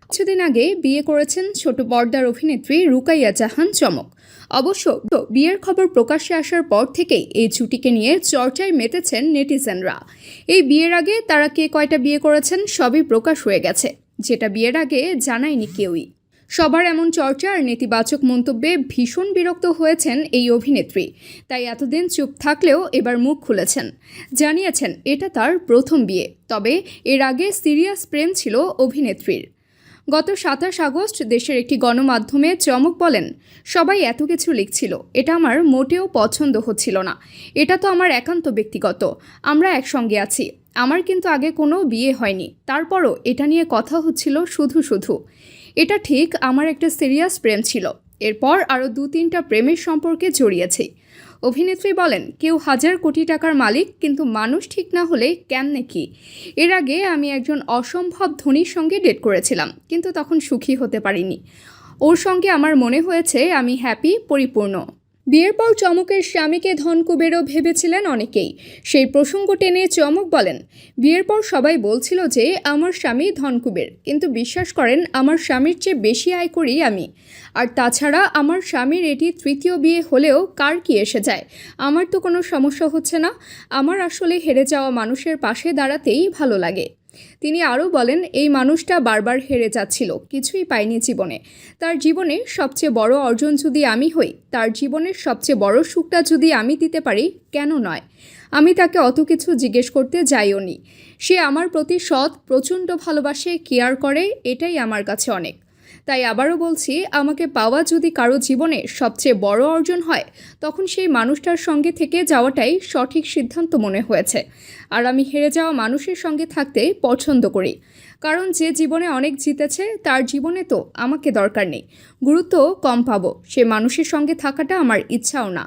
কিছুদিন আগে বিয়ে করেছেন ছোট পর্দার অভিনেত্রী রুকাইয়া জাহান চমক। অবশ্য বিয়ের খবর প্রকাশ্যে আসার পর থেকেই এই জুটিকে নিয়ে চর্চায় মেতেছেন নেটিজেনরা। এই বিয়ের আগে তারা কে কয়টা বিয়ে করেছেন সবই প্রকাশ হয়ে গেছে, যেটা বিয়ের আগে জানায়নি কেউই। সবার এমন চর্চা আর নেতিবাচক মন্তব্যে ভীষণ বিরক্ত হয়েছেন এই অভিনেত্রী। তাই এতদিন চুপ থাকলেও এবার মুখ খুলেছেন, জানিয়েছেন এটা তার প্রথম বিয়ে। তবে এর আগে সিরিয়াস প্রেম ছিল অভিনেত্রীর। গত 27 আগস্ট দেশের একটি গণমাধ্যমে চমক বলেন, সবাই এত কিছু লিখছিল, এটা আমার মোটেও পছন্দ হচ্ছিল না। এটা তো আমার একান্ত ব্যক্তিগত, আমরা একসঙ্গে আছি, আমার কিন্তু আগে কোনো বিয়ে হয়নি, তারপরও এটা নিয়ে কথা হচ্ছিল শুধু। এটা ঠিক, আমার একটা সিরিয়াস প্রেম ছিল, এরপর আরও 2-3টা প্রেমের সম্পর্কে জড়িয়েছি। অভিনেত্রী বলেন, কেউ 1000 কোটি টাকার মালিক, কিন্তু মানুষ ঠিক না হলে কেমনে কি। এর আগে আমি একজন অসম্ভব ধনীর সঙ্গে ডেট করেছিলাম, কিন্তু তখন সুখী হতে পারিনি। ওর সঙ্গে আমার মনে হয়েছে আমি হ্যাপি, পরিপূর্ণ। বিয়ের পর চমকের স্বামীকে ধনকুবেরও ভেবেছিলেন অনেকেই। সেই প্রসঙ্গ টেনে চমক বলেন, বিয়ের পর সবাই বলছিল যে আমার স্বামী ধনকুবের, কিন্তু বিশ্বাস করেন আমার স্বামীর চেয়ে বেশি আয় করি আমি। আর তাছাড়া আমার স্বামীর এটি 3য় বিয়ে হলেও কার কি এসে যায়, আমার তো কোনো সমস্যা হচ্ছে না। আমার আসলে হেরে যাওয়া মানুষের পাশে দাঁড়াতেই ভালো লাগে। তিনি আরও বলেন, এই মানুষটা বারবার হেরে যাচ্ছিল, কিছুই পায়নি জীবনে। তার জীবনের সবচেয়ে বড় অর্জন যদি আমি হই, তার জীবনের সবচেয়ে বড় সুখটা যদি আমি দিতে পারি, কেন নয়। আমি তাকে অত কিছু জিজ্ঞেস করতে যাইও নি। সে আমার প্রতি সৎ, প্রচণ্ড ভালোবাসে, কেয়ার করে, এটাই আমার কাছে অনেক। তাই আবারও বলছি, আমাকে পাওয়া যদি কারো জীবনে সবচেয়ে বড় অর্জন হয়, তখন সেই মানুষটার সঙ্গে থেকে যাওয়াটাই সঠিক সিদ্ধান্ত মনে হয়েছে। আর আমি হেরে যাওয়া মানুষের সঙ্গে থাকতে পছন্দ করি, কারণ যে জীবনে অনেক জিতেছে তার জীবনে তো আমাকে দরকার নেই, গুরুত্ব কম পাবো, সে মানুষের সঙ্গে থাকাটা আমার ইচ্ছাও না।